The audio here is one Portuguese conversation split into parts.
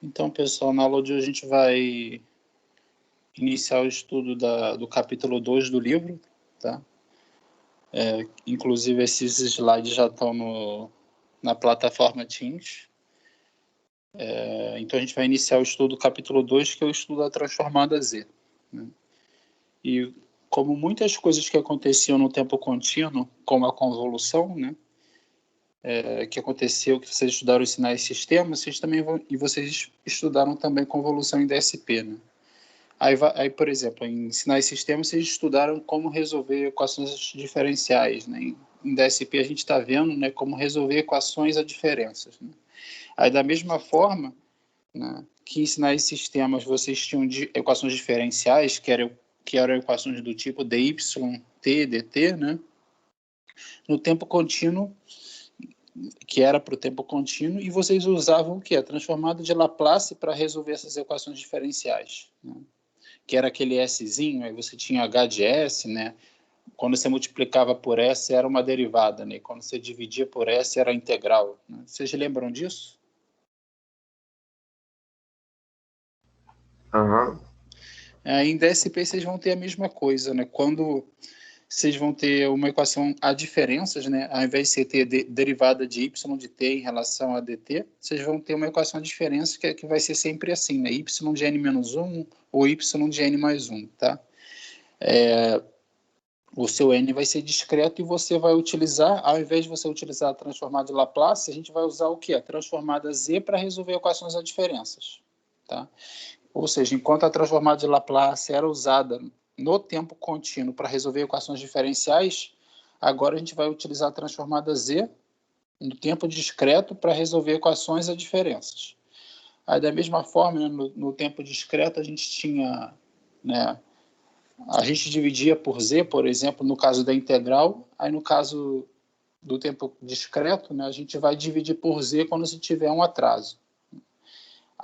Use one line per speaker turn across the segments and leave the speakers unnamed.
Então, pessoal, na aula de hoje a gente vai iniciar o estudo do capítulo 2 do livro, tá? Inclusive, esses slides já estão na plataforma Teams. Então, a gente vai iniciar o estudo do capítulo 2, que é o estudo da transformada Z, né? E como muitas coisas que aconteciam no tempo contínuo, como a convolução, né? Que aconteceu, que vocês estudaram os sinais e sistemas, vocês estudaram também convolução em DSP, né? Aí, por exemplo, em sinais e sistemas, vocês estudaram como resolver equações diferenciais, né? Em DSP a gente está vendo, né, como resolver equações a diferenças, né? Aí, da mesma forma, né, que em sinais e sistemas vocês tinham equações diferenciais, que eram equações do tipo dy, t, dt, né? No tempo contínuo, que era para o tempo contínuo, e vocês usavam o quê? A transformada de Laplace para resolver essas equações diferenciais, né? Que era aquele Szinho, aí você tinha h de S, né? Quando você multiplicava por S era uma derivada, né? Quando você dividia por S era integral, né? Vocês lembram disso?
Uhum.
Em DSP vocês vão ter a mesma coisa, né? Quando vocês vão ter uma equação a diferenças, né? Ao invés de você ter derivada de y de t em relação a dt, vocês vão ter uma equação de diferença que vai ser sempre assim, né? Y de n menos 1 ou y de n mais 1, tá? O seu n vai ser discreto e você vai utilizar, ao invés de você utilizar a transformada de Laplace, a gente vai usar o quê? A transformada z para resolver equações a diferenças, tá? Ou seja, enquanto a transformada de Laplace era usada no tempo contínuo para resolver equações diferenciais, agora a gente vai utilizar a transformada z no tempo discreto para resolver equações a diferenças. Aí, da mesma forma, né, no tempo discreto, a gente tinha, né, a gente dividia por z, por exemplo, no caso da integral, aí no caso do tempo discreto, né, a gente vai dividir por z quando se tiver um atraso.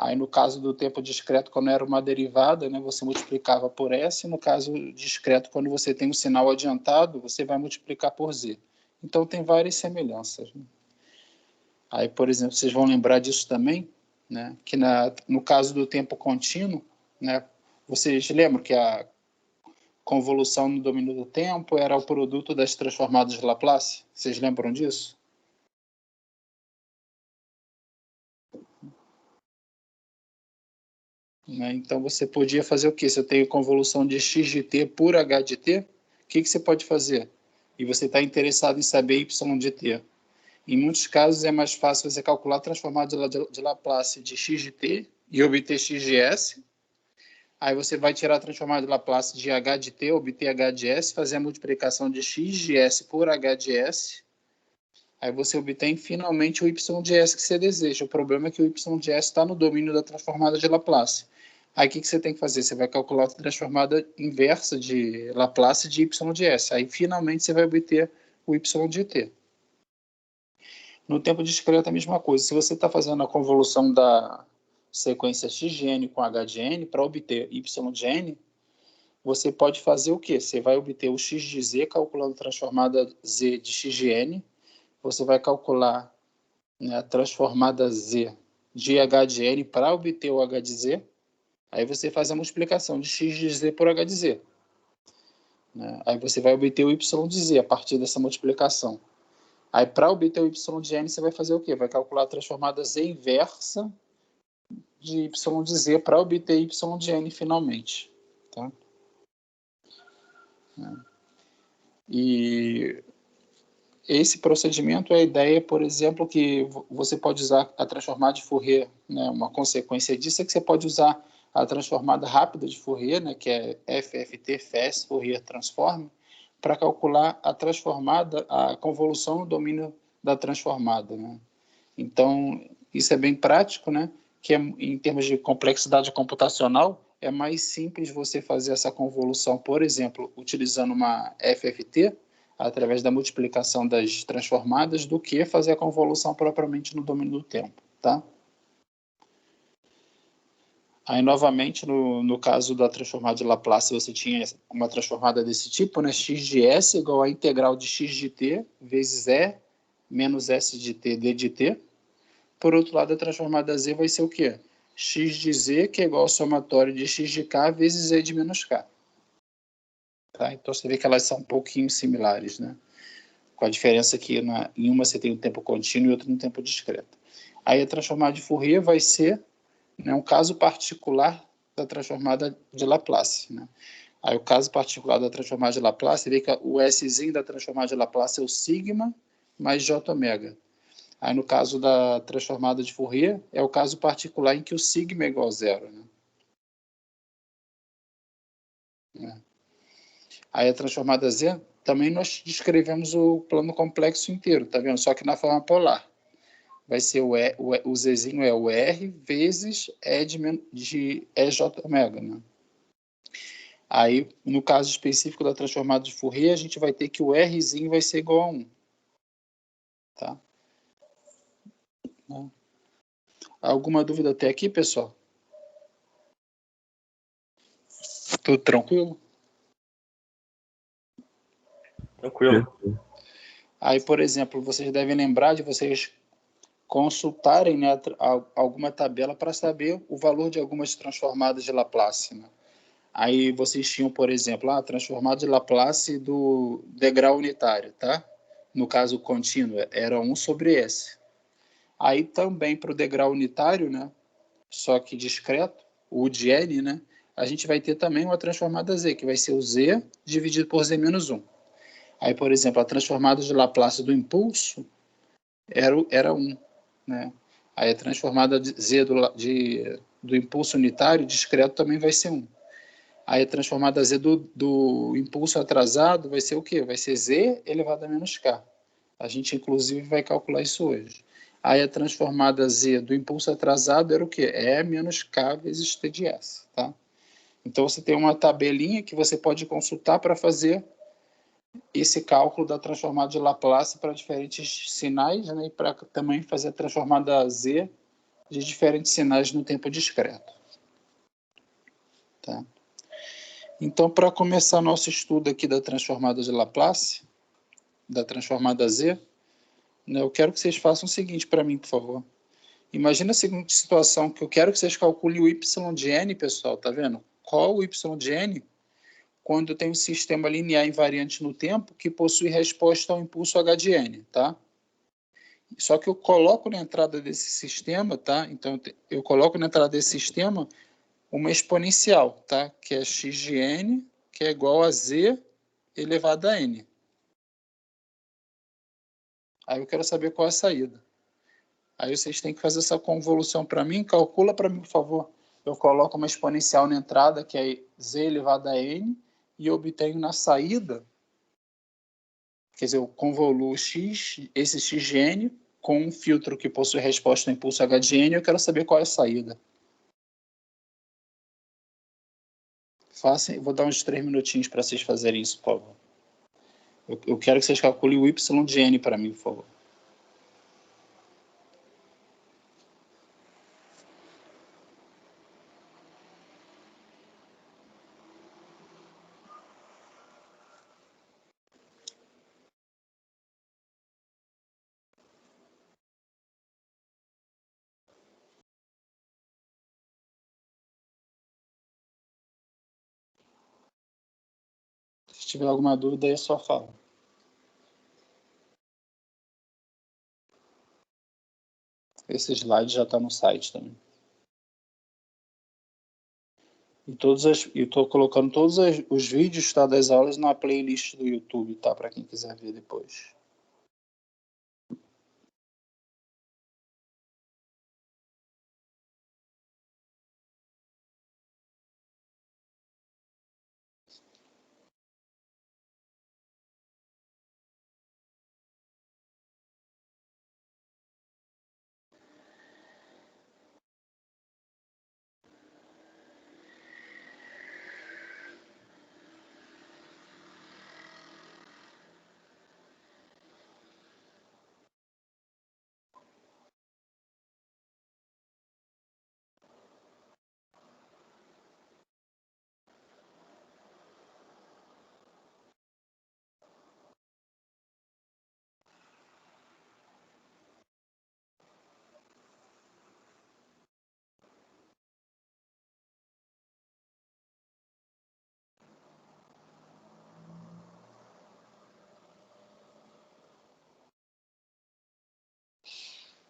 Aí, no caso do tempo discreto, quando era uma derivada, né, você multiplicava por S. No caso discreto, quando você tem um sinal adiantado, você vai multiplicar por Z. Então, tem várias semelhanças, né? Aí, por exemplo, vocês vão lembrar disso também, né, que no caso do tempo contínuo, né, vocês lembram que a convolução no domínio do tempo era o produto das transformadas de Laplace? Vocês lembram disso? Né? Então, você podia fazer o quê? Se eu tenho convolução de x de t por h de t, o que você pode fazer? E você está interessado em saber y de t. Em muitos casos, é mais fácil você calcular a transformada de Laplace de x de t e obter x de s. Aí você vai tirar a transformada de Laplace de h de t, obter h de s, fazer a multiplicação de x de s por h de s. Aí você obtém finalmente o y de s que você deseja. O problema é que o y de s está no domínio da transformada de Laplace. Aí o que você tem que fazer? Você vai calcular a transformada inversa de Laplace de y de s. Aí finalmente você vai obter o y de t. No tempo discreto é a mesma coisa. Se você está fazendo a convolução da sequência x de n com h de n para obter y de n, você pode fazer o quê? Você vai obter o x de z calculando a transformada z de x de n. Você vai calcular, né, a transformada z de h de n para obter o h de z. Aí você faz a multiplicação de x de z por h de z, né? Aí você vai obter o y de z a partir dessa multiplicação. Aí, para obter o y de n, você vai fazer o quê? Vai calcular a transformada z inversa de y de z para obter y de n finalmente, tá? E esse procedimento é a ideia, por exemplo, que você pode usar a transformada de Fourier, né? Uma consequência disso é que você pode usar a transformada rápida de Fourier, né? Que é FFT, Fast Fourier Transform, para calcular a transformada, a convolução no domínio da transformada, né? Então, isso é bem prático, né? Que em termos de complexidade computacional, é mais simples você fazer essa convolução, por exemplo, utilizando uma FFT, através da multiplicação das transformadas, do que fazer a convolução propriamente no domínio do tempo, tá? Aí, novamente, no caso da transformada de Laplace, você tinha uma transformada desse tipo, né? X de S igual a integral de x de t vezes E menos S de t d de t. Por outro lado, a transformada z vai ser o quê? x de z, que é igual ao somatório de x de k vezes z de menos k. Tá? Então, você vê que elas são um pouquinho similares, né? Com a diferença que em uma você tem um tempo contínuo e outra um tempo discreto. Aí a transformada de Fourier vai ser, né, um caso particular da transformada de Laplace, né? Aí o caso particular da transformada de Laplace, você vê que o Szinho da transformada de Laplace é o sigma mais j ômega. Aí no caso da transformada de Fourier, é o caso particular em que o sigma é igual a zero, né? Aí a transformada Z, também nós descrevemos o plano complexo inteiro, tá vendo? Só que na forma polar. Vai ser o Zzinho é o R vezes E de EJ ômega, né? Aí, no caso específico da transformada de Fourier, a gente vai ter que o Rzinho vai ser igual a 1. Tá? Alguma dúvida até aqui, pessoal? Tudo tranquilo?
Tranquilo.
Aí, por exemplo, vocês devem lembrar de vocês consultarem, né, alguma tabela para saber o valor de algumas transformadas de Laplace, né? Aí vocês tinham, por exemplo, a transformada de Laplace do degrau unitário, tá? No caso contínuo, era 1 sobre S. Aí também para o degrau unitário, né, só que discreto, o de N, né, a gente vai ter também uma transformada Z, que vai ser o Z dividido por Z menos 1. Aí, por exemplo, a transformada de Laplace do impulso era 1, né? Aí a transformada de Z do impulso unitário discreto também vai ser 1. Aí a transformada Z do impulso atrasado vai ser o quê? Vai ser Z elevado a menos K. A gente, inclusive, vai calcular isso hoje. Aí a transformada Z do impulso atrasado era o quê? E menos K vezes T de S. Tá? Então, você tem uma tabelinha que você pode consultar para fazer esse cálculo da transformada de Laplace para diferentes sinais, né? E para também fazer a transformada Z de diferentes sinais no tempo discreto. Tá? Então, para começar nosso estudo aqui da transformada de Laplace, da transformada Z, né, eu quero que vocês façam o seguinte para mim, por favor. Imagina a seguinte situação, que eu quero que vocês calculem o y de n, pessoal, tá vendo? Qual o y de n? Quando eu tenho um sistema linear invariante no tempo que possui resposta ao impulso h de n, tá? Só que eu coloco na entrada desse sistema, tá? Então, eu coloco na entrada desse sistema uma exponencial, tá? Que é x de n, que é igual a z elevado a n. Aí eu quero saber qual é a saída. Aí vocês têm que fazer essa convolução para mim. Calcula para mim, por favor. Eu coloco uma exponencial na entrada, que é z elevado a n, e eu obtenho na saída, quer dizer, eu convoluo x, esse x de n, com um filtro que possui resposta ao impulso h de n, eu quero saber qual é a saída. Façam, vou dar uns 3 minutinhos para vocês fazerem isso, por favor. Eu quero que vocês calculem o y de n para mim, por favor. Se tiver alguma dúvida, aí é só fala. Esse slide já está no site também. E estou colocando todos os vídeos, tá, das aulas na playlist do YouTube, tá? Para quem quiser ver depois.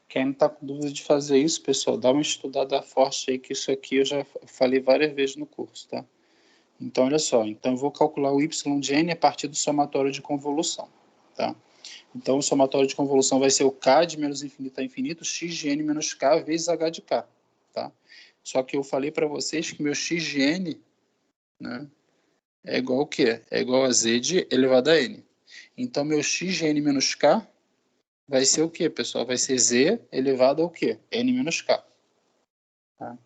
Quem não está com dúvida de fazer isso, pessoal, dá uma estudada forte aí, que isso aqui eu já falei várias vezes no curso, tá? Então, olha só, então eu vou calcular o y de n a partir do somatório de convolução, tá? Então, o somatório de convolução vai ser o k de menos infinito a infinito, x de n menos k vezes h de k, tá? Só que eu falei para vocês que meu x de n, né, é igual ao quê? É igual a z de elevado a n. Então, meu x de n menos k vai ser o quê, pessoal? Vai ser z elevado ao quê? N menos k. Tá?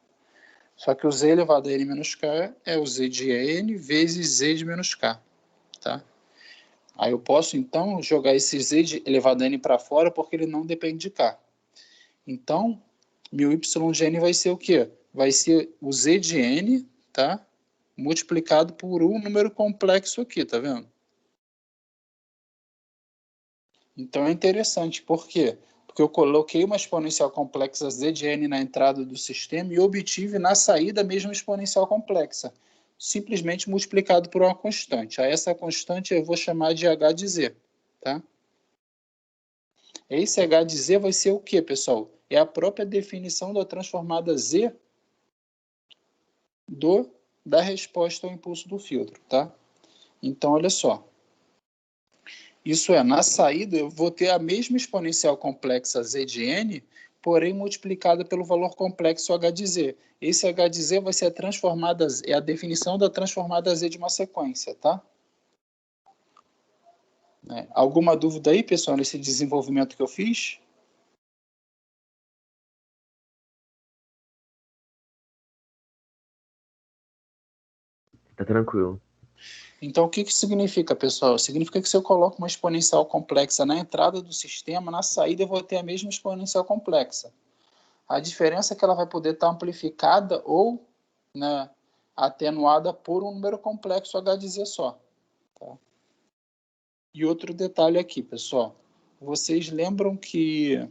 Só que o z elevado a n menos k é o z de n vezes z de menos k. Tá? Aí eu posso, então, jogar esse z de elevado a n para fora porque ele não depende de k. Então, meu y de n vai ser o quê? Vai ser o z de n, tá? Multiplicado por um número complexo aqui, tá vendo? Então é interessante, por quê? Porque eu coloquei uma exponencial complexa z de n na entrada do sistema e obtive na saída a mesma exponencial complexa, simplesmente multiplicado por uma constante. Aí essa constante eu vou chamar de h de z, tá? Esse h de z vai ser o quê, pessoal? É a própria definição da transformada z da resposta ao impulso do filtro, tá? Então, olha só. Isso é, na saída, eu vou ter a mesma exponencial complexa z de n, porém multiplicada pelo valor complexo h de z. Esse h de z vai ser a transformada, é a definição da transformada z de uma sequência, tá? Alguma dúvida aí, pessoal, nesse desenvolvimento que eu fiz?
Tá tranquilo.
Então, o que que significa, pessoal? Significa que se eu coloco uma exponencial complexa na entrada do sistema, na saída eu vou ter a mesma exponencial complexa. A diferença é que ela vai poder estar amplificada ou, né, atenuada por um número complexo h de z só. Tá? E outro detalhe aqui, pessoal. Vocês lembram que...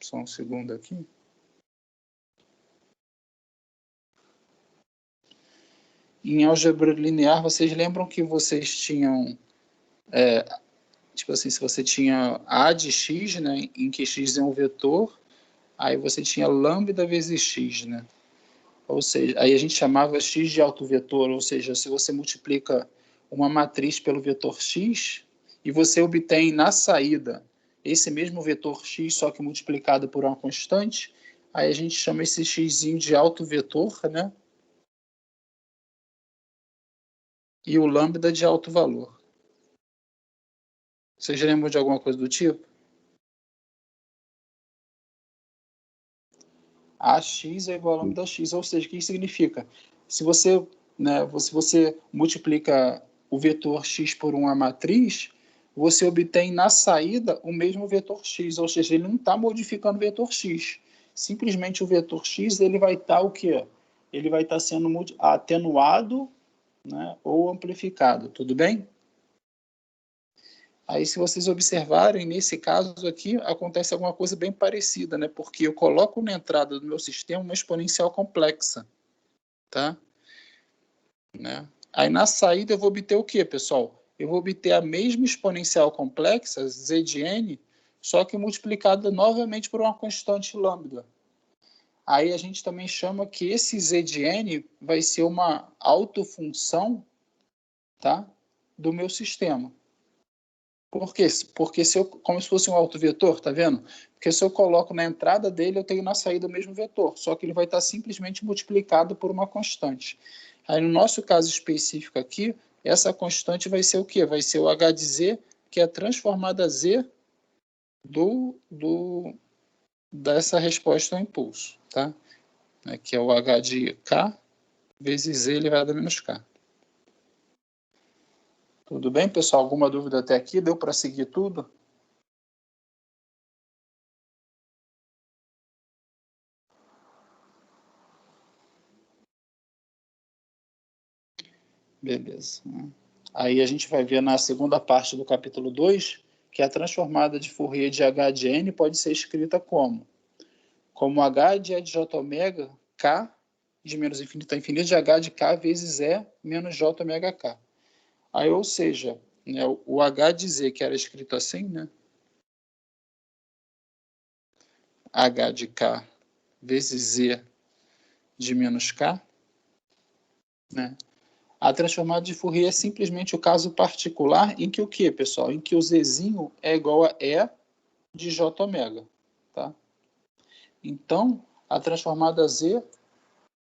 Só um segundo aqui. Em álgebra linear, vocês lembram que vocês tinham... tipo assim, se você tinha a de x, né, em que x é um vetor, aí você tinha lambda vezes x, né? Ou seja, aí a gente chamava x de autovetor, ou seja, se você multiplica uma matriz pelo vetor x e você obtém na saída esse mesmo vetor x, só que multiplicado por uma constante, aí a gente chama esse x de autovetor, né? E o lambda de alto valor. Vocês lembram de alguma coisa do tipo? AX é igual a lambda x, ou seja, o que isso significa? Se você, né, se você multiplica o vetor x por uma matriz, você obtém na saída o mesmo vetor x, ou seja, ele não está modificando o vetor x. Simplesmente o vetor x ele vai estar o quê? Ele vai estar sendo atenuado, né, ou amplificado, tudo bem? Aí, se vocês observarem, nesse caso aqui, acontece alguma coisa bem parecida, né? Porque eu coloco na entrada do meu sistema uma exponencial complexa, tá? Né? Aí, na saída, eu vou obter o quê, pessoal? Eu vou obter a mesma exponencial complexa, z de n, só que multiplicada novamente por uma constante lambda. Aí, a gente também chama que esse z de n vai ser uma autofunção, tá? Do meu sistema. Por quê? Porque se eu, como se fosse um autovetor, tá vendo? Porque se eu coloco na entrada dele, eu tenho na saída o mesmo vetor, só que ele vai estar simplesmente multiplicado por uma constante. Aí no nosso caso específico aqui, essa constante vai ser o quê? Vai ser o h de z, que é a transformada z dessa resposta ao impulso, tá? Que é o h de k vezes z elevado a menos k. Tudo bem, pessoal? Alguma dúvida até aqui? Deu para seguir tudo? Beleza. Aí a gente vai ver na segunda parte do capítulo 2 que a transformada de Fourier de h de n pode ser escrita como? Como h de e de j ômega k de menos infinito a infinito de h de k vezes e menos j ômega k. Aí, ou seja, né, o h de z, que era escrito assim, né? H de K vezes Z de menos K, né? A transformada de Fourier é simplesmente o caso particular em que o quê, pessoal? Em que o Zzinho é igual a E de J ômega, tá? Então, a transformada Z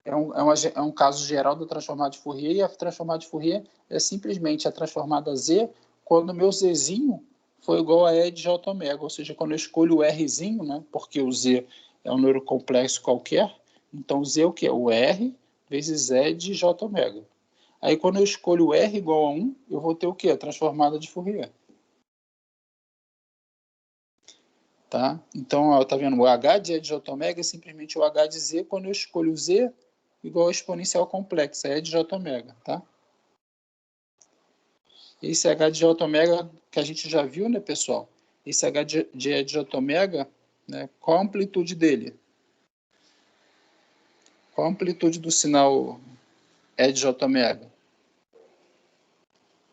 é um caso geral da transformada de Fourier, e a transformada de Fourier é simplesmente a transformada Z quando o meu Zzinho for igual a E de J ômega, ou seja, quando eu escolho o Rzinho, né, porque o Z é um número complexo qualquer, então Z é o quê? O R vezes E de J ômega. Aí, quando eu escolho o R igual a 1, eu vou ter o quê? A transformada de Fourier. Tá? Então, ó, tá vendo? O H de E de J ômega é simplesmente o H de Z quando eu escolho o Z igual a exponencial complexa, E de J ômega, tá? Esse H de J ômega que a gente já viu, né, pessoal? Esse H de E de J ômega, né, qual a amplitude dele? Qual a amplitude do sinal E de J ômega?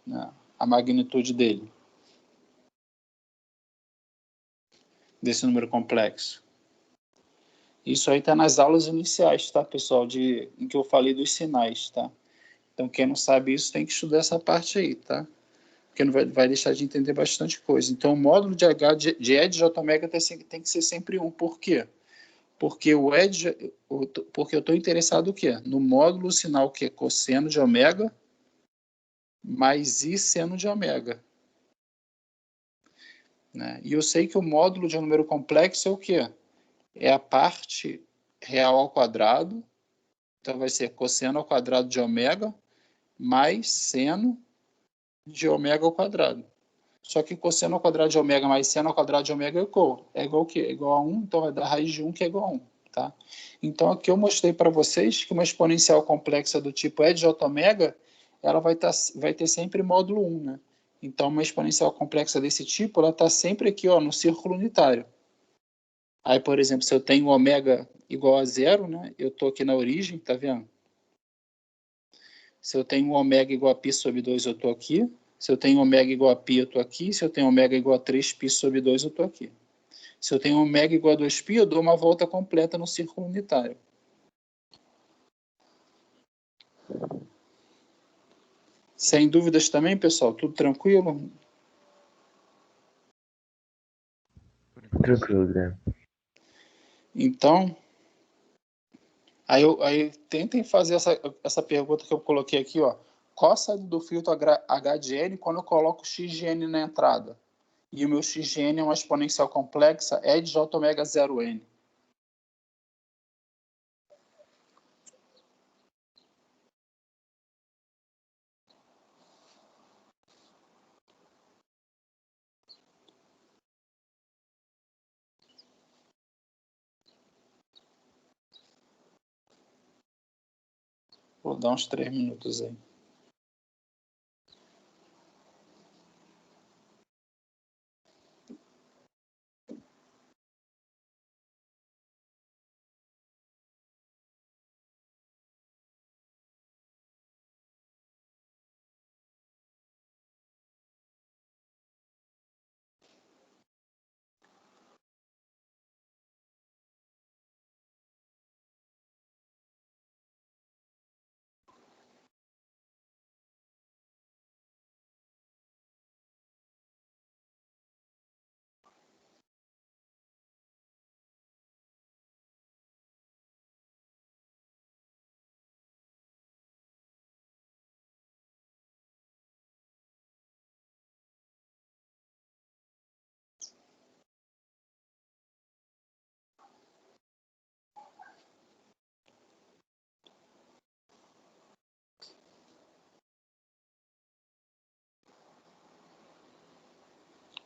Né? A magnitude dele, desse número complexo. Isso aí está nas aulas iniciais, tá, pessoal? Em que eu falei dos sinais, tá? Então, quem não sabe isso tem que estudar essa parte aí, tá? Porque não vai deixar de entender bastante coisa. Então, o módulo de H de E de J ômega tem que ser sempre 1. Por quê? Porque porque eu estou interessado o quê? No módulo sinal que é cosseno de ômega mais I seno de ômega. Né? E eu sei que o módulo de um número complexo é o quê? É a parte real ao quadrado. Então, vai ser cosseno ao quadrado de ômega mais seno de ômega ao quadrado. Só que cosseno ao quadrado de ômega mais seno ao quadrado de ômega é igual ao quê? É igual a 1, então vai dar raiz de 1, que é igual a 1. Tá? Então, aqui eu mostrei para vocês que uma exponencial complexa do tipo E de J ômega, ela vai ter sempre módulo 1. Né? Então, uma exponencial complexa desse tipo, ela está sempre aqui ó, no círculo unitário. Aí, por exemplo, se eu tenho ômega igual a 0, né? Eu estou aqui na origem, tá vendo? Se eu tenho ômega igual a π sobre 2, eu estou aqui. Se eu tenho ômega igual a π, eu estou aqui. Se eu tenho ômega igual a 3π sobre 2, eu estou aqui. Se eu tenho ômega igual a 2π, eu dou uma volta completa no círculo unitário. Sem dúvidas também, pessoal? Tudo tranquilo?
Tranquilo, Guilherme.
Então, aí tentem fazer essa pergunta que eu coloquei aqui, ó. Qual a saída do filtro H de N quando eu coloco x de N na entrada? E o meu x de N é uma exponencial complexa, E de J ômega 0N. Vou dar uns 3 minutos aí.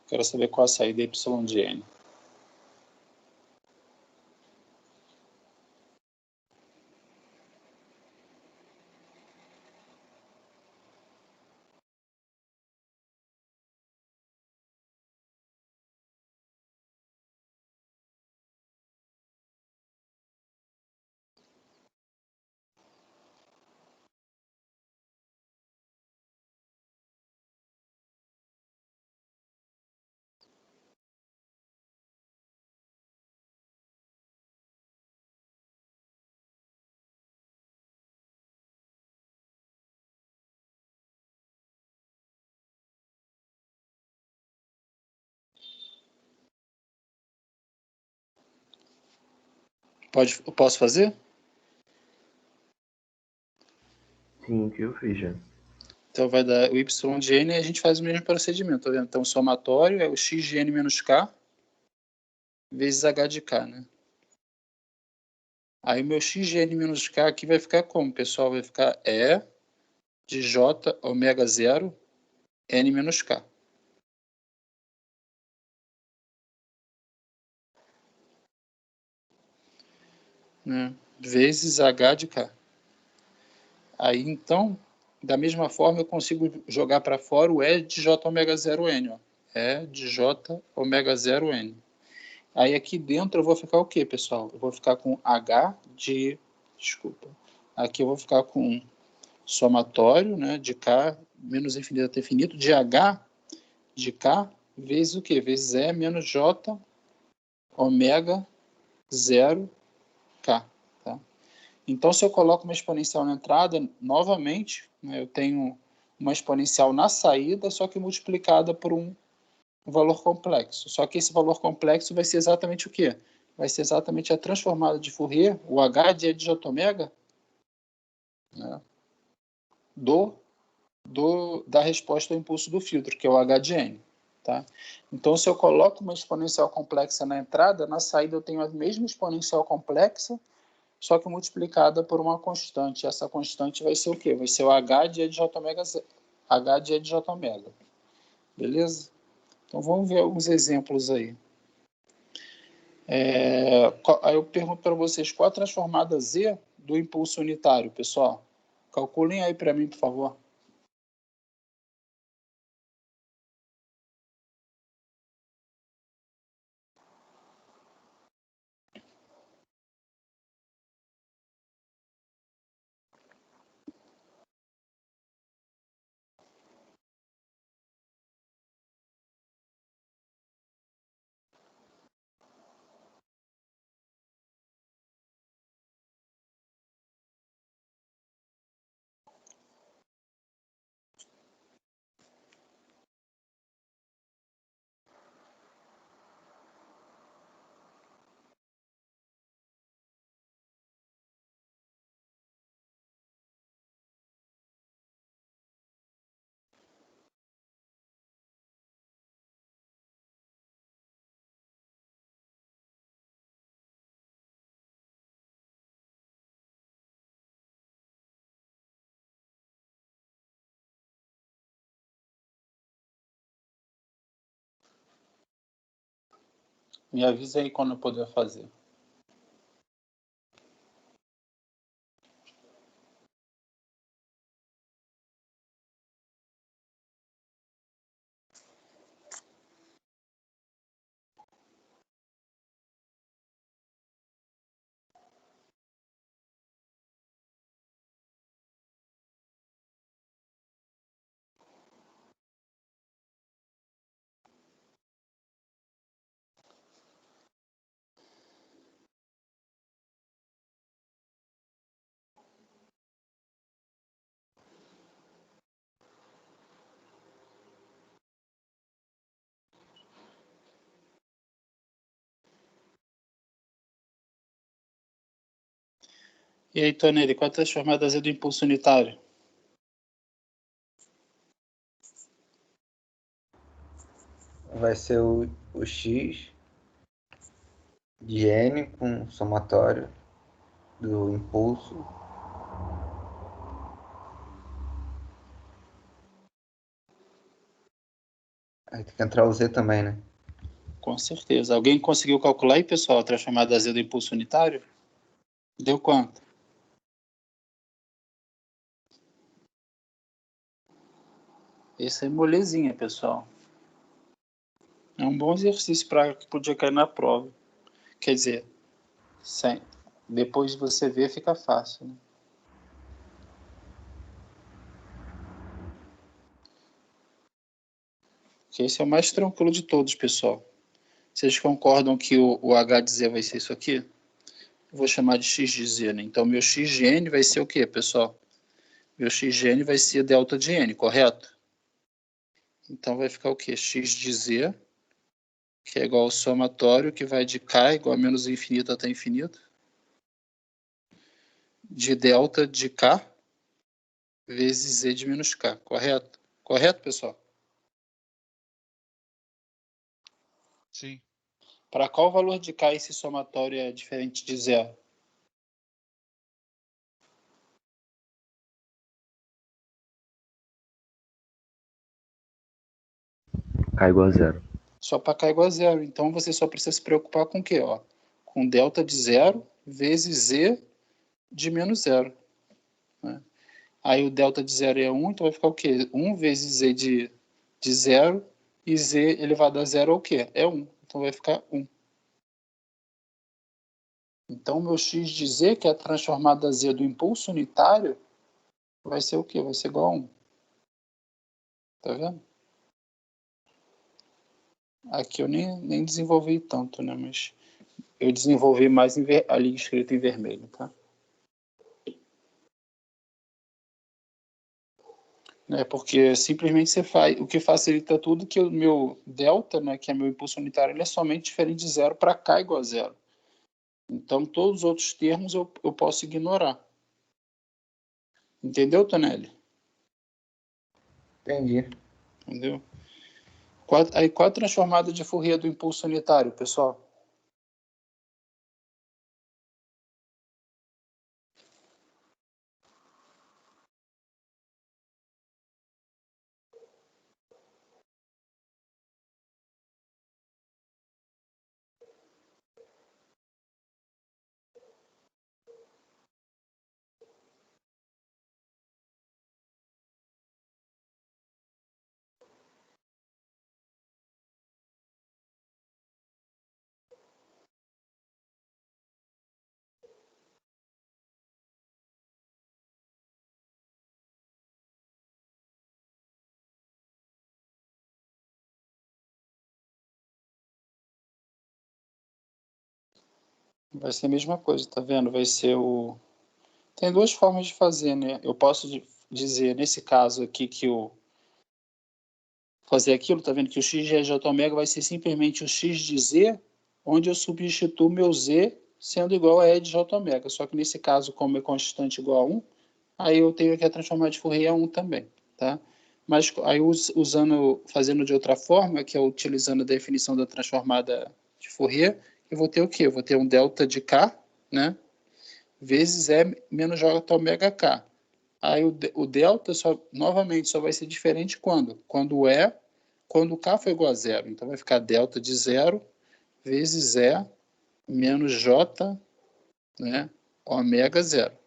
Quero saber qual a saída Y de N. Eu posso fazer?
Sim, que eu fiz já.
Então vai dar o y de n e a gente faz o mesmo procedimento, tá vendo? Então o somatório é o x de n menos k vezes h de k, né? Aí o meu x de n menos k aqui vai ficar como, pessoal? Vai ficar E de j ômega 0 n menos k. Né? Vezes h de k. Aí, então, da mesma forma, eu consigo jogar para fora o E de j ômega 0 n. Ó. E de j ômega 0 n. Aí aqui dentro eu vou ficar o quê, pessoal? Eu vou ficar com h de... Desculpa. Aqui eu vou ficar com somatório, né, de k menos infinito até infinito, de h de k vezes o quê? Vezes E menos j ômega 0 k. Tá? Então, se eu coloco uma exponencial na entrada, novamente, né, eu tenho uma exponencial na saída, só que multiplicada por um valor complexo. Só que esse valor complexo vai ser exatamente o quê? Vai ser exatamente a transformada de Fourier, o h de E de j ômega, né, da resposta ao impulso do filtro, que é o h de n. Tá? Então, se eu coloco uma exponencial complexa na entrada, na saída eu tenho a mesma exponencial complexa, só que multiplicada por uma constante. Essa constante vai ser o quê? Vai ser o h de E de j ômega. H de E de j ômega. Beleza? Então, vamos ver alguns exemplos aí. Aí eu pergunto para vocês, qual a transformada Z do impulso unitário, pessoal? Calculem aí para mim, por favor. Me avisa aí quando eu puder fazer. E aí, Tonelli, qual a transformada Z do impulso unitário?
Vai ser o x de n com somatório do impulso. Aí tem que entrar o z também, né?
Com certeza. Alguém conseguiu calcular aí, pessoal, a transformada Z do impulso unitário? Deu quanto? Isso é molezinha, pessoal. É um bom exercício para que podia cair na prova. Quer dizer, sem, depois de você ver, fica fácil. Né? Que esse é o mais tranquilo de todos, pessoal. Vocês concordam que o h de z vai ser isso aqui? Eu vou chamar de x de z, né? Então, meu x de n vai ser o quê, pessoal? Meu x de n vai ser delta de n, correto? Então, vai ficar o quê? X de z, que é igual ao somatório, que vai de k igual a menos infinito até infinito, de delta de K vezes Z de menos K, correto? Correto, pessoal?
Sim.
Para qual valor de K esse somatório é diferente de zero?
K igual a zero.
Só para K igual a zero. Então, você só precisa se preocupar com o quê? Ó? Com delta de zero vezes Z de menos zero. Né? Aí o delta de zero é 1, então vai ficar o quê? 1 vezes Z de zero, e Z elevado a zero é o quê? É 1. Então vai ficar 1. Então, meu x de Z, que é a transformada Z do impulso unitário, vai ser o quê? Vai ser igual a 1. Tá vendo? Aqui eu nem desenvolvi tanto, né? Mas eu desenvolvi mais ali escrito em vermelho, tá? Porque simplesmente você faz, o que facilita tudo é que o meu delta, né, que é meu impulso unitário, ele é somente diferente de zero para K igual a zero. Então, todos os outros termos eu posso ignorar. Entendeu, Tonelli?
Entendi.
Entendeu? Aí, qual a transformada de Fourier do impulso unitário, pessoal? Vai ser a mesma coisa, tá vendo? Vai ser o... Tem duas formas de fazer, né? Eu posso dizer, nesse caso aqui, que o fazer aquilo, tá vendo que o x de j ômega vai ser simplesmente o x de z, onde eu substituo meu z sendo igual a e de j ômega. Só que nesse caso, como é constante igual a 1, aí eu tenho que transformar de Fourier a 1 também, tá? Mas aí fazendo de outra forma, que é utilizando a definição da transformada de Fourier, eu vou ter o quê? Eu vou ter um delta de k, né? Vezes E menos J ômega K. Aí o delta, novamente, só vai ser diferente quando? Quando o K for igual a zero. Então vai ficar delta de zero vezes E menos J, né, ômega zero.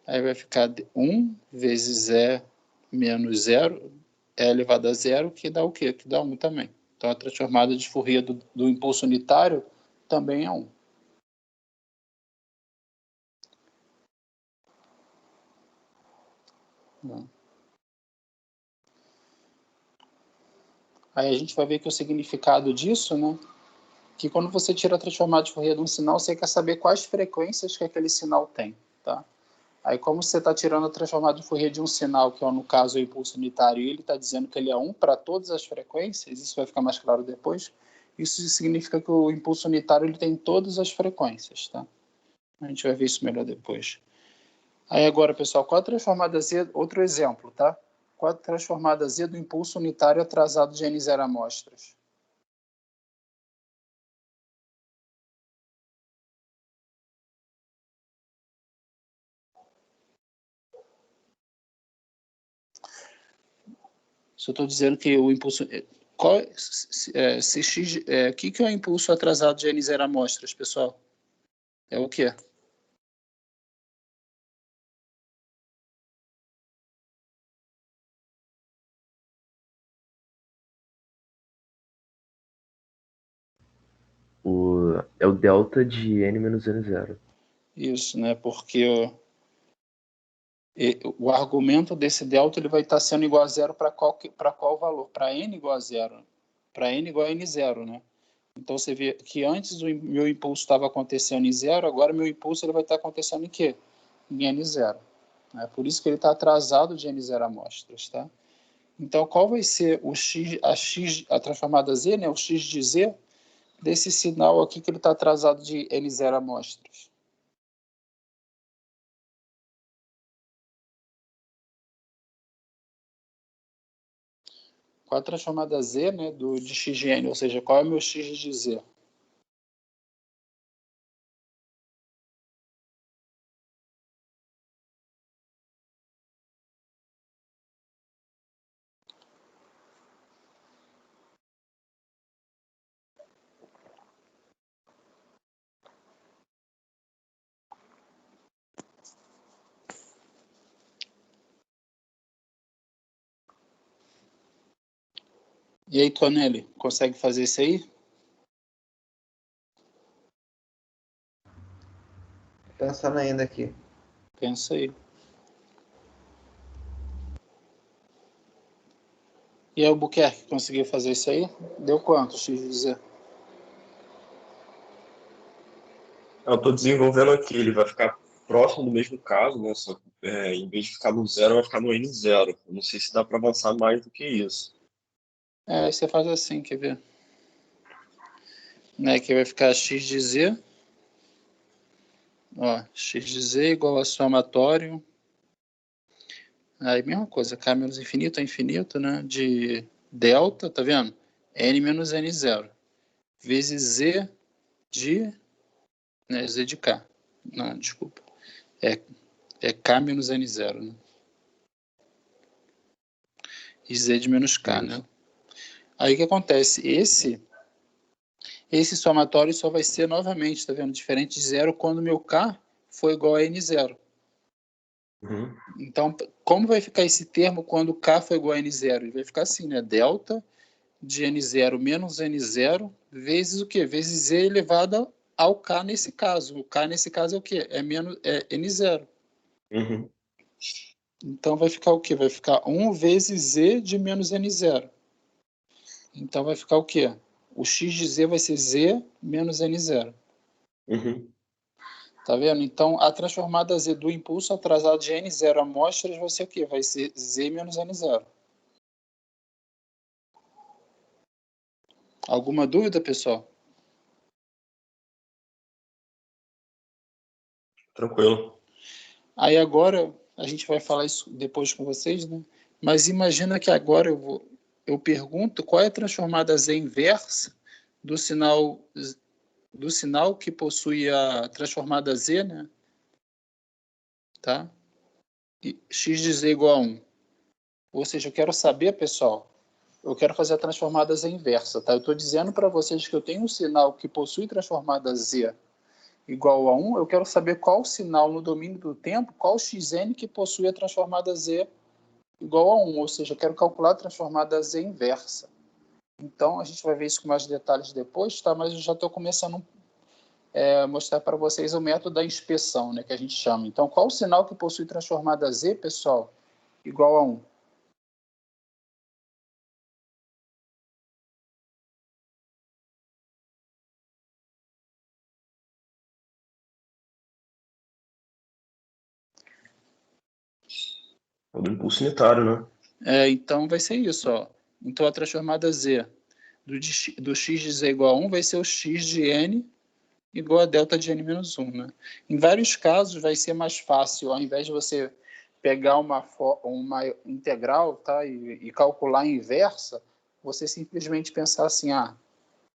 Aí vai ficar 1 vezes E menos zero, E elevado a zero, que dá o quê? Que dá 1 também. Então a transformada de Fourier do impulso unitário também é 1. Aí a gente vai ver que o significado disso, né, que quando você tira a transformada de Fourier de um sinal, você quer saber quais frequências que aquele sinal tem, tá? Aí, como você está tirando a transformada de Fourier de um sinal, que é, no caso, o impulso unitário, e ele está dizendo que ele é 1 para todas as frequências, isso vai ficar mais claro depois, isso significa que o impulso unitário ele tem todas as frequências, tá? A gente vai ver isso melhor depois. Aí agora, pessoal, qual a transformada Z? Outro exemplo, tá? Qual a transformada Z do impulso unitário atrasado de N0 amostras? Se eu estou dizendo que o impulso... Qual, se X, que é o impulso atrasado de N0 amostras, pessoal? É o quê?
É o delta de n menos n zero.
Isso, né? Porque o argumento desse delta ele vai estar sendo igual a zero para qual valor? Para n igual a zero. Para n igual a n0, né? Então você vê que antes o meu impulso estava acontecendo em zero, agora meu impulso ele vai estar acontecendo em quê? Em n0. É por isso que ele está atrasado de n0 amostras, tá? Então qual vai ser o a transformada z, né? O x de z desse sinal aqui que ele está atrasado de n0 amostras? Qual a transformada Z, né, de x de n? Ou seja, qual é o meu x de Z? E aí, Tonelli, consegue fazer isso aí?
Pensando ainda aqui.
Pensa aí. E aí, o Albuquerque, conseguiu fazer isso aí? Deu quanto, x de Z?
Eu estou desenvolvendo aqui, ele vai ficar próximo do mesmo caso, né? Só que, em vez de ficar no zero, vai ficar no N0. Eu não sei se dá para avançar mais do que isso.
Aí você faz assim, quer ver? Né, que vai ficar x de Z. Ó, x de Z igual a somatório. Aí, mesma coisa, K menos infinito é infinito, né? De delta, tá vendo? N menos N0. Vezes Z de... Né, Z de K. Não, desculpa. É K menos N0, né? E Z de menos K, né? Aí o que acontece? Esse somatório só vai ser novamente, tá vendo? Diferente de zero quando meu K for igual a N0.
Uhum.
Então, como vai ficar esse termo quando K for igual a N0? Ele vai ficar assim, né? Delta de N0 menos N0 vezes o quê? Vezes Z elevado ao K nesse caso. O K nesse caso é o quê? É N0.
Uhum.
Então vai ficar o quê? Vai ficar 1 vezes Z de menos N0. Então vai ficar o quê? O x de Z vai ser Z menos N0.
Uhum.
Tá vendo? Então a transformada Z do impulso atrasado de N0 amostras vai ser o quê? Vai ser Z menos N0. Alguma dúvida, pessoal?
Tranquilo.
Aí agora, a gente vai falar isso depois com vocês, né? Mas imagina que agora eu pergunto qual é a transformada Z inversa do sinal que possui a transformada Z, né? Tá? E x de Z igual a 1. Ou seja, eu quero saber, pessoal, eu quero fazer a transformada Z inversa, tá? Eu estou dizendo para vocês que eu tenho um sinal que possui transformada Z igual a 1, eu quero saber qual sinal no domínio do tempo, qual xn que possui a transformada Z igual a 1, ou seja, eu quero calcular a transformada Z inversa. Então, a gente vai ver isso com mais detalhes depois, tá? Mas eu já estou começando a mostrar para vocês o método da inspeção, né, que a gente chama. Então, qual o sinal que possui transformada Z, pessoal, igual a 1?
É do impulso unitário, né?
Então, vai ser isso, ó. Então, a transformada Z do x de Z igual a 1 vai ser o x de n igual a delta de n menos 1, né? Em vários casos, vai ser mais fácil, ao invés de você pegar uma integral, tá, e calcular a inversa, você simplesmente pensar assim,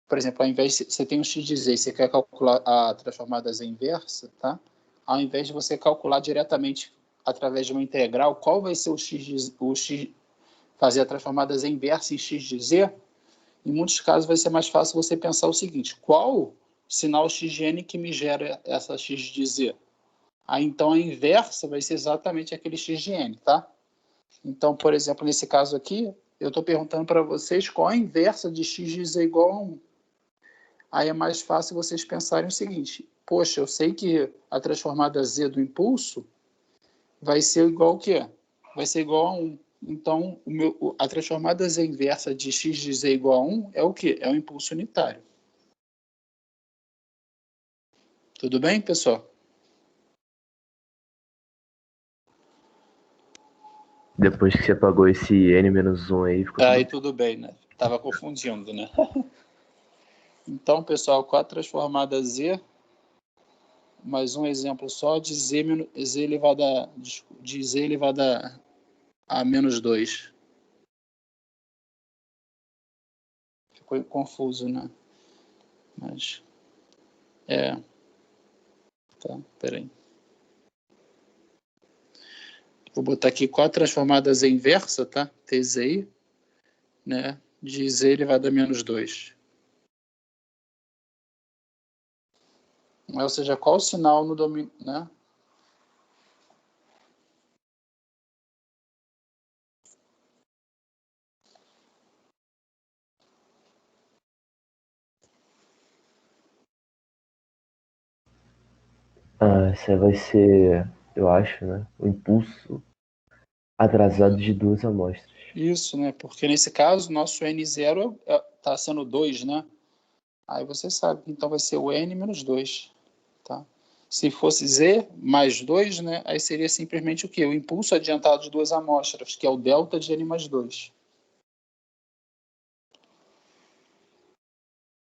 por exemplo, ao invés de você tem um x de z e você quer calcular a transformada z inversa, tá? Ao invés de você calcular diretamente através de uma integral, qual vai ser fazer a transformada z inversa em x de z, em muitos casos vai ser mais fácil você pensar o seguinte: qual sinal x de n que me gera essa x de z? Aí então a inversa vai ser exatamente aquele x de n, tá? Então, por exemplo, nesse caso aqui, eu estou perguntando para vocês qual a inversa de x de z igual a 1. Aí é mais fácil vocês pensarem o seguinte: poxa, eu sei que a transformada z do impulso vai ser igual ao quê? Vai ser igual a 1. Então, a transformada z inversa de x de z igual a 1 é o quê? É o impulso unitário. Tudo bem, pessoal?
Depois que você apagou esse N-1 aí, ficou
Aí
tudo...
tudo bem, né? Tava confundindo, né? Então, pessoal, com a transformada z, mais um exemplo só de z elevada a menos 2. ficou confuso, né? Mas, tá, peraí. Vou botar aqui 4 transformadas em inversa, tá? TZI, né? De Z elevado a menos 2. Ou seja, qual o sinal no domínio, né?
Essa vai ser, eu acho, né? O impulso atrasado de 2 amostras.
Isso, né? Porque nesse caso, nosso N0 está sendo 2, né? Aí você sabe que então vai ser o N menos 2, tá? Se fosse Z mais 2, né? Aí seria simplesmente o quê? O impulso adiantado de 2 amostras, que é o delta de N mais 2.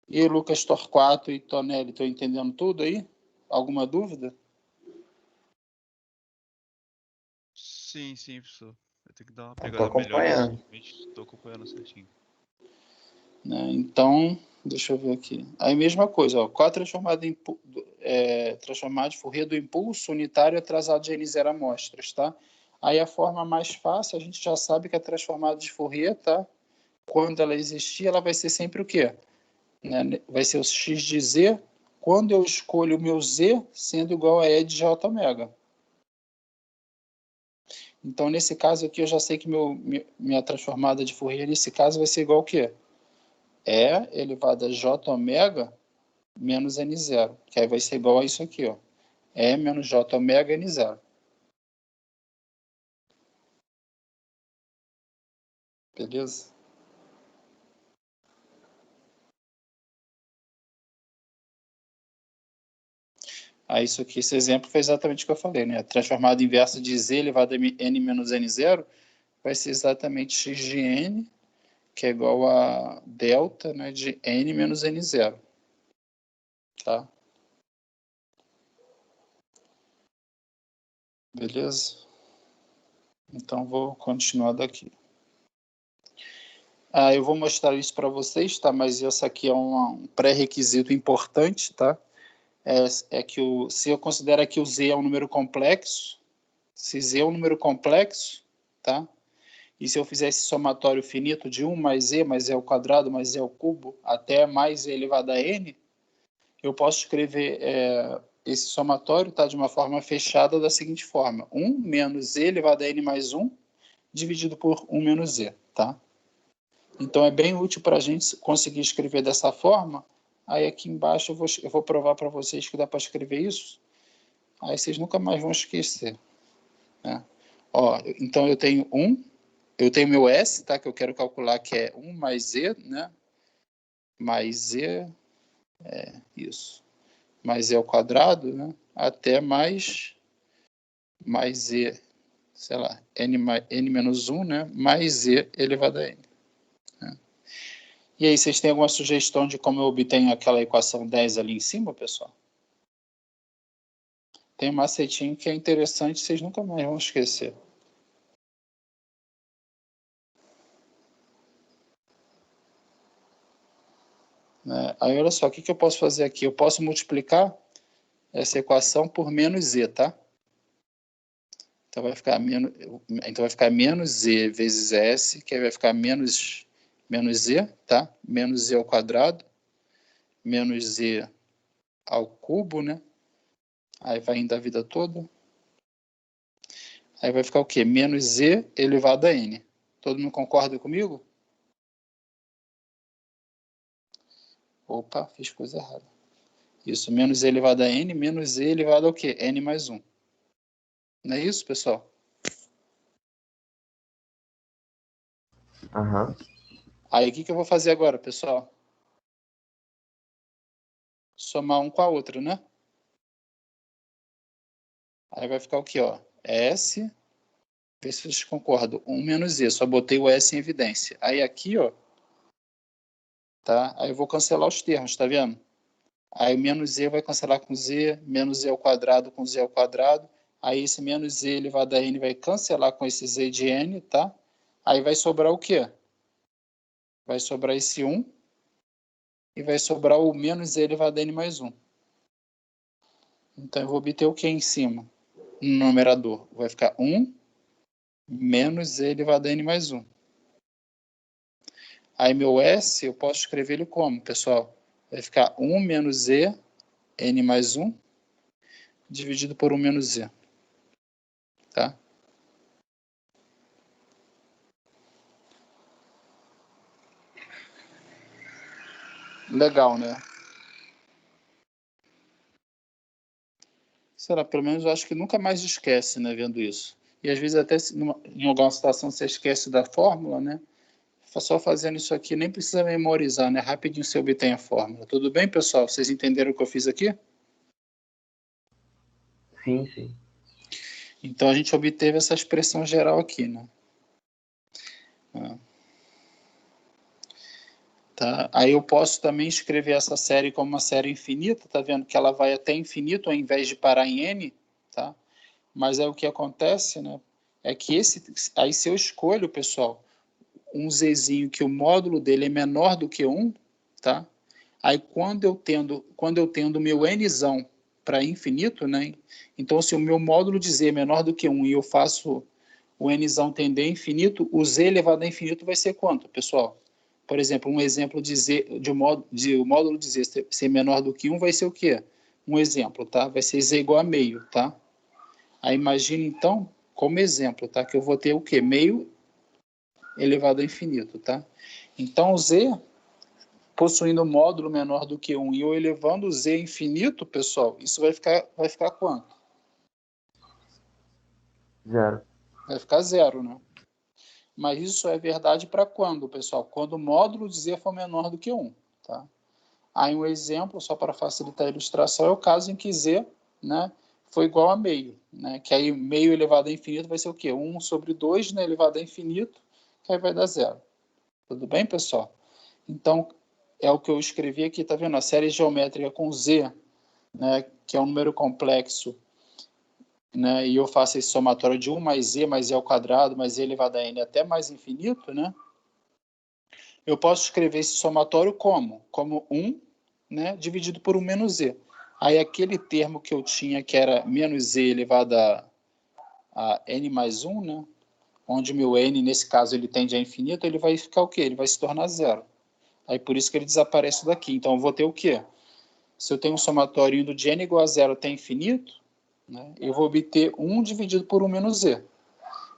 E Lucas Torquato e Tonelli, estou entendendo tudo aí? Alguma dúvida?
Sim, sim, professor. Eu tenho que dar uma
Eu tô
pegada melhor nisso.
acompanhando.
Realmente estou acompanhando certinho.
Né? Então, deixa eu ver aqui. Aí mesma coisa, ó, qual a transformada de Fourier do impulso unitário atrasado de N0 amostras, tá? Aí a forma mais fácil, a gente já sabe que a transformada de Fourier, tá? Quando ela existir, ela vai ser sempre o quê? Né? Vai ser o x de z quando eu escolho o meu z sendo igual a E de J omega. Então, nesse caso aqui, eu já sei que minha transformada de Fourier, nesse caso, vai ser igual ao quê? E elevado a J omega menos N0, que aí vai ser igual a isso aqui, ó. E menos J omega N0. Beleza? Aí isso aqui, esse exemplo foi exatamente o que eu falei, né? A transformada inversa de Z elevado a N menos N0 vai ser exatamente x de N, que é igual a delta, né, de N menos N0. Tá? Beleza? Então, vou continuar daqui. Eu vou mostrar isso para vocês, tá? Mas isso aqui é um pré-requisito importante, tá? Que se eu considero que o Z é um número complexo, se Z é um número complexo, tá? E se eu fizer esse somatório finito de 1 mais E ao quadrado mais E ao cubo até mais E elevado a N, eu posso escrever esse somatório, tá? De uma forma fechada da seguinte forma: 1 menos E elevado a N mais 1 dividido por 1 menos E, tá? Então, é bem útil para a gente conseguir escrever dessa forma. Aí, aqui embaixo, eu vou provar para vocês que dá para escrever isso. Aí, vocês nunca mais vão esquecer. Né? Ó, então, eu tenho meu S, tá? Que eu quero calcular, que é 1 mais Z, né? Mais Z, isso. Mais Z ao quadrado, né? Até mais Z, sei lá, N menos 1, né? Mais Z elevado a N. E aí, vocês têm alguma sugestão de como eu obtenho aquela equação 10 ali em cima, pessoal? Tem um macetinho que é interessante, vocês nunca mais vão esquecer. Né? Aí, olha só, o que eu posso fazer aqui? Eu posso multiplicar essa equação por menos z, tá? Então vai ficar menos z vezes s, que aí vai ficar menos z, tá? Menos z ao quadrado, menos z ao cubo, né? Aí vai indo a vida toda. Aí vai ficar o quê? Menos z elevado a n. Todo mundo concorda comigo? Opa, fiz coisa errada. Isso, menos z elevado a n, menos z elevado ao quê? N mais 1. Não é isso, pessoal?
Aham.
Aí, o que eu vou fazer agora, pessoal? Somar um com a outra, né? Aí vai ficar o quê, ó? S, vê se vocês concordam. 1 menos z, só botei o S em evidência. Aí aqui, ó, tá? Aí eu vou cancelar os termos, tá vendo? Aí menos z vai cancelar com z, menos z ao quadrado com z ao quadrado. Aí esse menos z elevado a n vai cancelar com esse z de n, tá? Aí vai sobrar o quê? Vai sobrar esse 1, e vai sobrar o menos e elevado a n mais 1. Então, eu vou obter o que em cima? No numerador. Vai ficar 1 menos e elevado a n mais 1. Aí, meu S, eu posso escrever ele como, pessoal? Vai ficar 1 menos e n mais 1 dividido por 1 menos z. Tá? Legal, né? Sei lá, pelo menos eu acho que nunca mais esquece, né, vendo isso. E às vezes até em alguma situação você esquece da fórmula, né? Só fazendo isso aqui, nem precisa memorizar, né? Rapidinho você obtém a fórmula. Tudo bem, pessoal? Vocês entenderam o que eu fiz aqui?
Sim, sim.
Então a gente obteve essa expressão geral aqui, né? Tá? Aí eu posso também escrever essa série como uma série infinita, tá vendo que ela vai até infinito ao invés de parar em n, tá? Mas aí o que acontece, né? É que aí se eu escolho, pessoal, um zzinho que o módulo dele é menor do que 1, tá? Aí quando eu tendo meu nzão para infinito, né? Então se o meu módulo de z é menor do que 1 e eu faço o nzão tender a infinito, o z elevado a infinito vai ser quanto, pessoal? Por exemplo, um exemplo o módulo de z ser menor do que 1 vai ser o quê? Um exemplo, tá? Vai ser z igual a meio, tá? Aí imagine então, como exemplo, tá? Que eu vou ter o quê? Meio elevado a infinito, tá? Então, z, possuindo um módulo menor do que 1 e eu elevando o z a infinito, pessoal, isso vai ficar quanto?
Zero.
Vai ficar zero, né? Mas isso é verdade para quando, pessoal? Quando o módulo de z for menor do que 1, tá? Aí um exemplo, só para facilitar a ilustração, é o caso em que z, né, foi igual a meio, né? Que aí meio elevado a infinito vai ser o quê? 1 sobre 2, né, elevado a infinito, que aí vai dar zero. Tudo bem, pessoal? Então, é o que eu escrevi aqui, tá vendo? A série geométrica com z, né, que é um número complexo, né, e eu faço esse somatório de 1 mais z ao quadrado, mais z elevado a n até mais infinito, né? Eu posso escrever esse somatório como? Como 1, né, dividido por 1 menos z. Aí aquele termo que eu tinha, que era menos z elevado a n mais 1, né, onde meu n, nesse caso, ele tende a infinito, ele vai ficar o quê? Ele vai se tornar zero. Aí por isso que ele desaparece daqui. Então eu vou ter o quê? Se eu tenho um somatório indo de n igual a zero até infinito, né, eu vou obter 1 dividido por 1 menos z.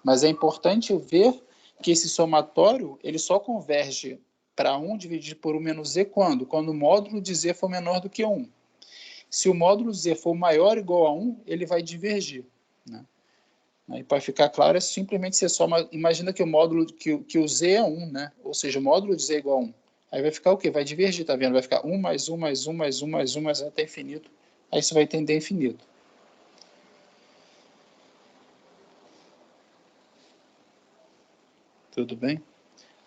Mas é importante ver que esse somatório ele só converge para 1 dividido por 1 menos z quando? Quando o módulo de z for menor do que 1. Se o módulo z for maior ou igual a 1, ele vai divergir, né? E para ficar claro, é simplesmente você soma. Imagina que o módulo que o z é 1, né? Ou seja, o módulo de z é igual a 1. Aí vai ficar o quê? Vai divergir, tá vendo? Vai ficar 1 mais 1 mais 1 mais 1 mais 1 mais 1 até infinito. Aí isso vai tender a infinito. Tudo bem?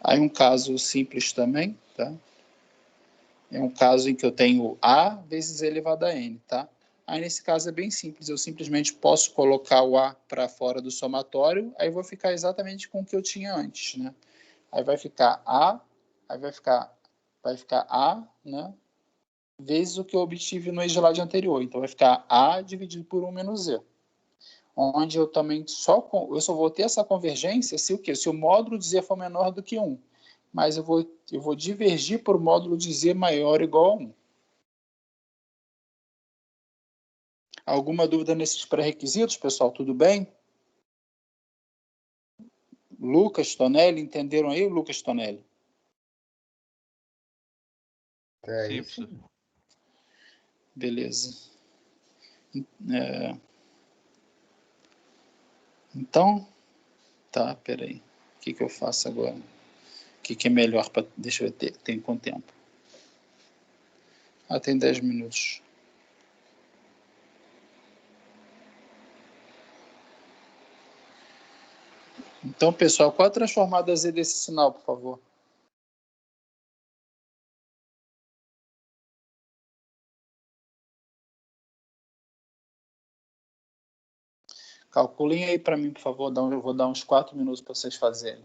Aí um caso simples também, tá? É um caso em que eu tenho A vezes E elevado a N, tá? Aí nesse caso é bem simples, eu simplesmente posso colocar o A para fora do somatório, aí vou ficar exatamente com o que eu tinha antes, né? Aí vai ficar A, aí vai ficar A, né? Vezes o que eu obtive no slide anterior. Então vai ficar A dividido por 1 menos Z. Onde eu também eu só vou ter essa convergência se o quê? Se o módulo de Z for menor do que 1. Mas eu vou divergir por módulo de Z maior ou igual a 1. Alguma dúvida nesses pré-requisitos, pessoal? Tudo bem? Lucas, Tonelli, entenderam aí, Lucas, Tonelli?
É
Sim,
isso.
professor.
Beleza. Então, tá, peraí. O que eu faço agora? O que é melhor para... Deixa eu ver, tem quanto tempo? Tem 10 minutos. Então, pessoal, qual a transformada Z desse sinal, por favor? Calculem aí para mim, por favor. Eu vou dar uns 4 minutos para vocês fazerem.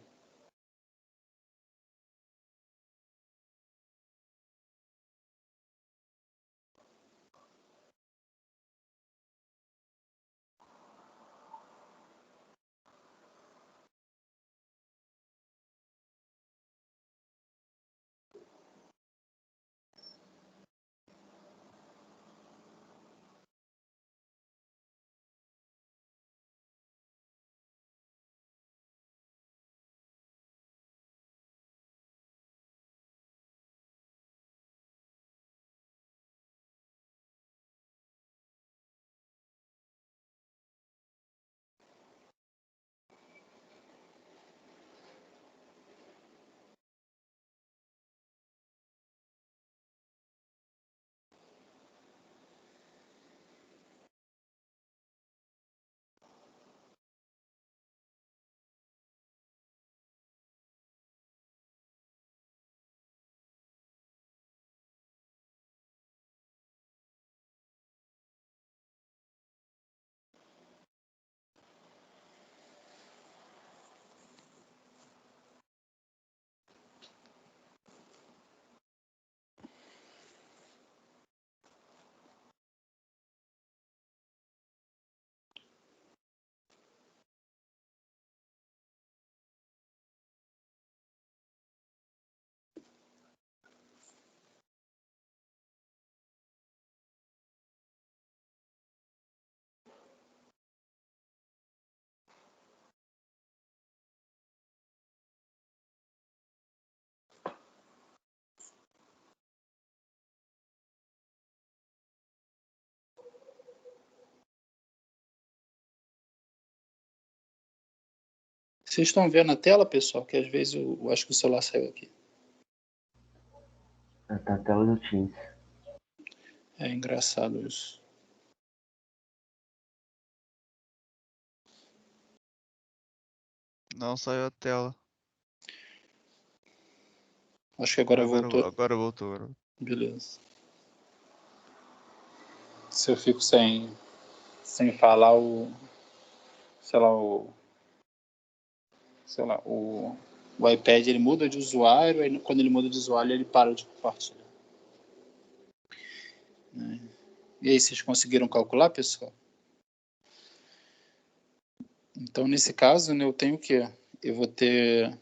Vocês estão vendo a tela, pessoal? Que às vezes eu acho que o celular saiu aqui.
Tá a tela do Teams.
É engraçado isso.
Não saiu a tela.
Acho que agora voltou.
Agora voltou.
Beleza. Se eu fico sem falar o iPad, ele muda de usuário, aí quando ele muda de usuário, ele para de compartilhar. E aí, vocês conseguiram calcular, pessoal? Então, nesse caso, né, eu tenho o quê? Eu vou ter...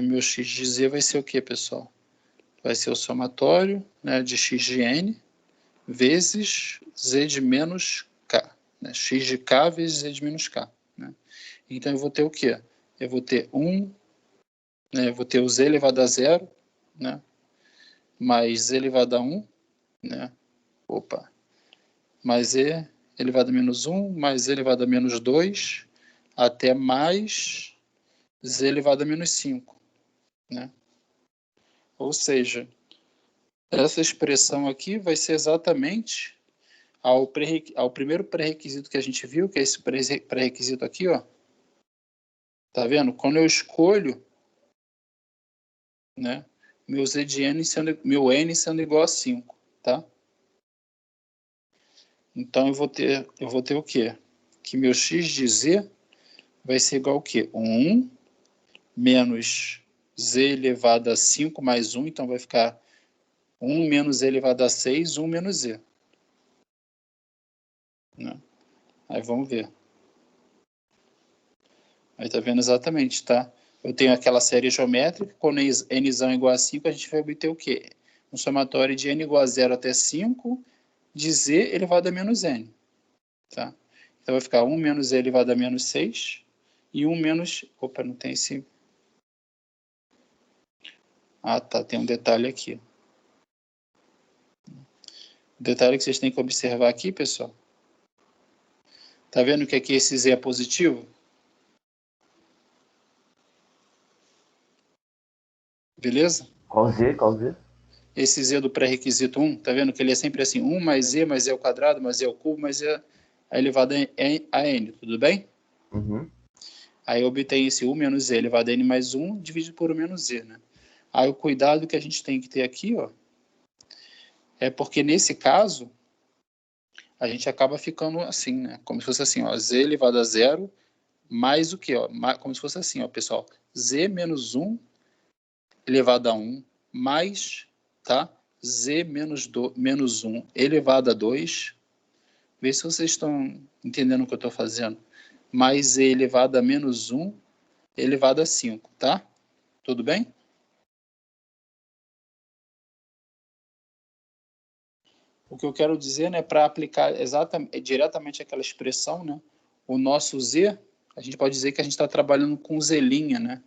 meu x de z vai ser o quê, pessoal? Vai ser o somatório, né, de x de n vezes z de menos k. Né? X de k vezes z de menos k. Né? Então, eu vou ter o quê? Eu vou ter 1, né, eu vou ter o z elevado a 0, né, mais z elevado a 1, né, mais z elevado a menos 1, mais z elevado a menos 2, até mais z elevado a menos 5. Né? Ou seja, essa expressão aqui vai ser exatamente ao primeiro pré-requisito que a gente viu, que é esse pré-requisito aqui, ó. Tá vendo? Quando eu escolho, né, meu z de n meu n sendo igual a 5, tá? Então eu vou ter o quê? Que meu x de z vai ser igual ao quê? 1 menos z elevado a 5 mais 1, então vai ficar 1 menos z elevado a 6, 1 menos z. Né? Aí vamos ver. Aí tá vendo exatamente, tá? Eu tenho aquela série geométrica, quando n é igual a 5, a gente vai obter o quê? Um somatório de n igual a 0 até 5, de z elevado a menos n. Tá? Então vai ficar 1 menos z elevado a menos 6, e 1 menos... Opa, não tem esse... Ah, tá, tem um detalhe aqui. O detalhe que vocês têm que observar aqui, pessoal. Tá vendo que aqui esse z é positivo? Beleza?
Qual Z? Qual Z?
Esse z do pré-requisito 1, tá vendo que ele é sempre assim, 1 mais z ao quadrado, mais z ao cubo, mais z elevado a n, tudo bem?
Uhum.
Aí eu obtenho esse 1 menos z elevado a n mais 1, dividido por 1 menos z, né? Aí o cuidado que a gente tem que ter aqui, ó, é porque nesse caso, a gente acaba ficando assim, né? Como se fosse assim, ó, z elevado a 0, mais o quê, ó? Como se fosse assim, ó, pessoal, z menos 1 elevado a 1, mais, tá? Z menos 1 elevado a 2. Vê se vocês estão entendendo o que eu estou fazendo. Mais Z elevado a menos 1 elevado a 5, tá? Tudo bem? O que eu quero dizer, né, para aplicar diretamente aquela expressão, né, o nosso Z, a gente pode dizer que a gente está trabalhando com Z', né?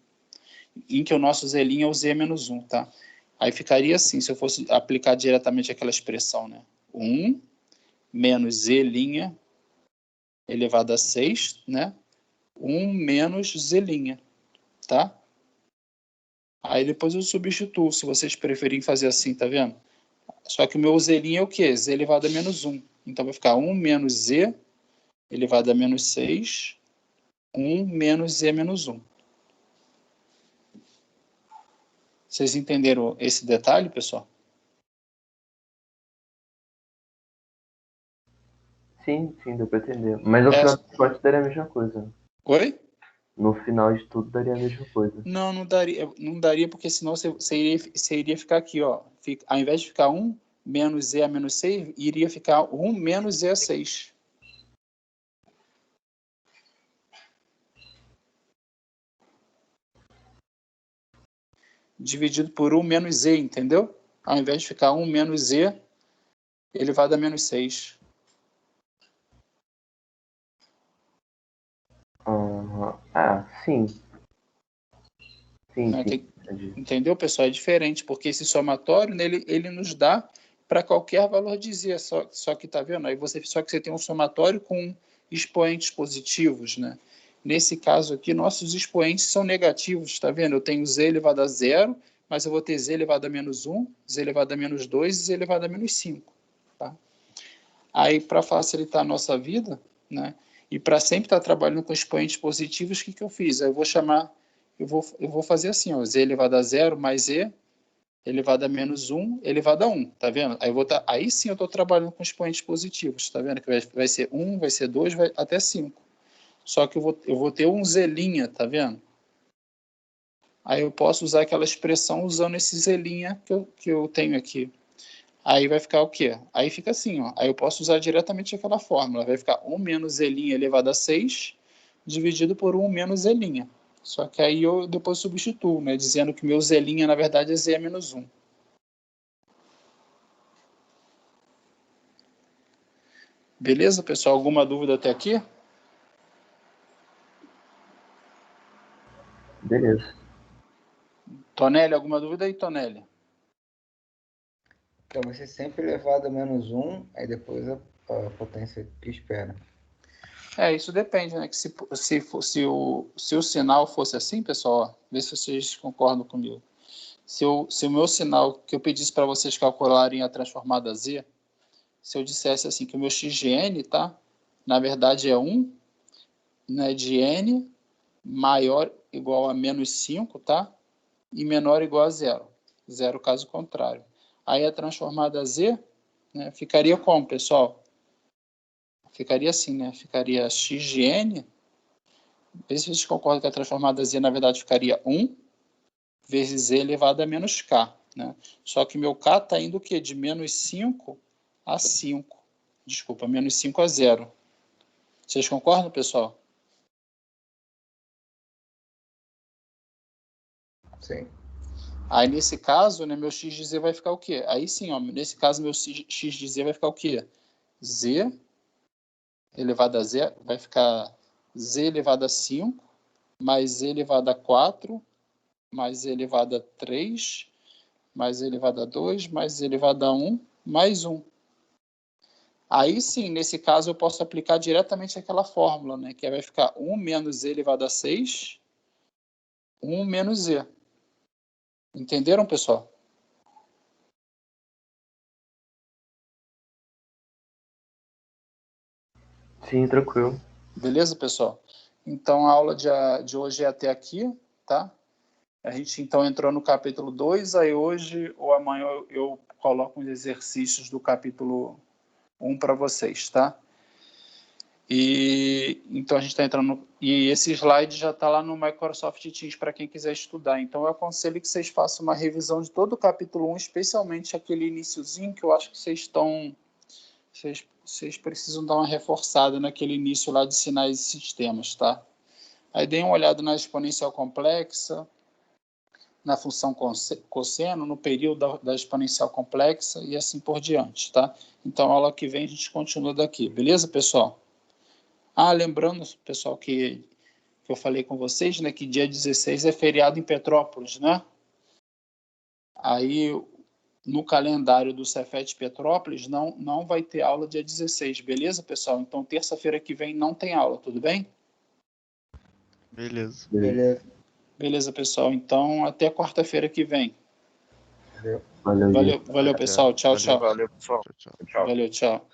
Em que o nosso Z' é o Z menos 1, tá? Aí ficaria assim, se eu fosse aplicar diretamente aquela expressão, né? 1 menos Z' elevado a 6, né? 1 menos Z', tá? Aí depois eu substituo, se vocês preferirem fazer assim, tá vendo? Só que o meu Z' é o quê? Z elevado a menos 1. Então vai ficar 1 menos Z elevado a menos 6, 1 menos Z menos 1. Vocês entenderam esse detalhe, pessoal?
Sim, deu pra entender. Mas no final das contas daria a mesma coisa.
Oi?
No final de tudo daria a mesma coisa.
Não daria porque senão você iria ficar aqui, ó. Ao invés de ficar 1 menos Z a menos 6, iria ficar 1 menos Z a 6. Dividido por 1 menos Z, entendeu? Ao invés de ficar 1 menos Z elevado a menos 6.
Sim.
Entendeu, pessoal? É diferente, porque esse somatório, ele nos dá para qualquer valor de Z, só que tá vendo? Aí só que você tem um somatório com expoentes positivos, né? Nesse caso aqui, nossos expoentes são negativos, tá vendo? Eu tenho Z elevado a 0, mas eu vou ter Z elevado a menos 1, Z elevado a menos 2 e Z elevado a menos 5, tá? Aí, para facilitar a nossa vida, né? E para sempre estar trabalhando com expoentes positivos, o que eu fiz? Eu vou fazer assim, ó, Z elevado a 0 mais Z elevado a menos 1 elevado a 1, tá vendo? Aí sim eu estou trabalhando com expoentes positivos, tá vendo? Que vai ser 1, vai ser 2, até 5. Só que eu vou ter um Z', tá vendo? Aí eu posso usar aquela expressão usando esse Z' que eu tenho aqui. Aí vai ficar o quê? Aí fica assim, ó. Aí eu posso usar diretamente aquela fórmula. Vai ficar 1 menos Z' elevado a 6 dividido por 1 menos Z'. Só que aí eu depois substituo, né? Dizendo que meu Z', na verdade, é Z menos 1. Beleza, pessoal? Alguma dúvida até aqui?
Beleza.
Tonelli, alguma dúvida aí, Tonelli?
Então vai ser sempre elevado a menos 1, aí depois a potência que espera.
Isso depende, né? Que se o sinal fosse assim, pessoal, ó, vê se vocês concordam comigo. Se o meu sinal, que eu pedisse para vocês calcularem a transformada Z, se eu dissesse assim que o meu x de n, tá? Na verdade é 1, né, de n maior ou igual a menos 5, tá? E menor ou igual a 0. 0 caso contrário. Aí a transformada Z, né, ficaria como, pessoal? Ficaria assim, né? Ficaria x de n. Vê se vocês concordam que a transformada Z, na verdade, ficaria 1 vezes Z elevado a menos K, né? Só que meu K está indo o quê? De menos 5 a 5. Desculpa, menos 5 a 0. Vocês concordam, pessoal?
Sim.
Aí, nesse caso, né, meu x de Z vai ficar o quê? Aí sim, ó, nesse caso, meu x de Z vai ficar o quê? Z elevado a 0 vai ficar Z elevado a 5 mais Z elevado a 4 mais Z elevado a 3 mais Z elevado a 2 mais Z elevado a 1 mais 1. Aí sim, nesse caso, eu posso aplicar diretamente aquela fórmula, né? Que vai ficar 1 menos Z elevado a 6, 1 menos Z. Entenderam, pessoal?
Sim, tranquilo.
Beleza, pessoal? Então, a aula de hoje é até aqui, tá? A gente, então, entrou no capítulo 2, aí hoje ou amanhã eu coloco os exercícios do capítulo 1 para vocês, tá? E então a gente está entrando. E esse slide já está lá no Microsoft Teams para quem quiser estudar. Então eu aconselho que vocês façam uma revisão de todo o capítulo 1, especialmente aquele iniciozinho, que eu acho que vocês estão. Vocês precisam dar uma reforçada naquele início lá de sinais e sistemas, tá? Aí deem uma olhada na exponencial complexa, na função cosseno, no período da exponencial complexa e assim por diante, tá? Então, a aula que vem a gente continua daqui, beleza, pessoal? Lembrando, pessoal, que eu falei com vocês, né, que dia 16 é feriado em Petrópolis, né? Aí, no calendário do Cefet Petrópolis, não vai ter aula dia 16, beleza, pessoal? Então, terça-feira que vem não tem aula, tudo bem?
Beleza.
Beleza.
Beleza, pessoal. Então, até quarta-feira que vem.
Valeu.
Valeu, gente.
Valeu, pessoal. Tchau, tchau.
Valeu, pessoal.
Tchau, tchau.
Tchau.
Valeu, tchau.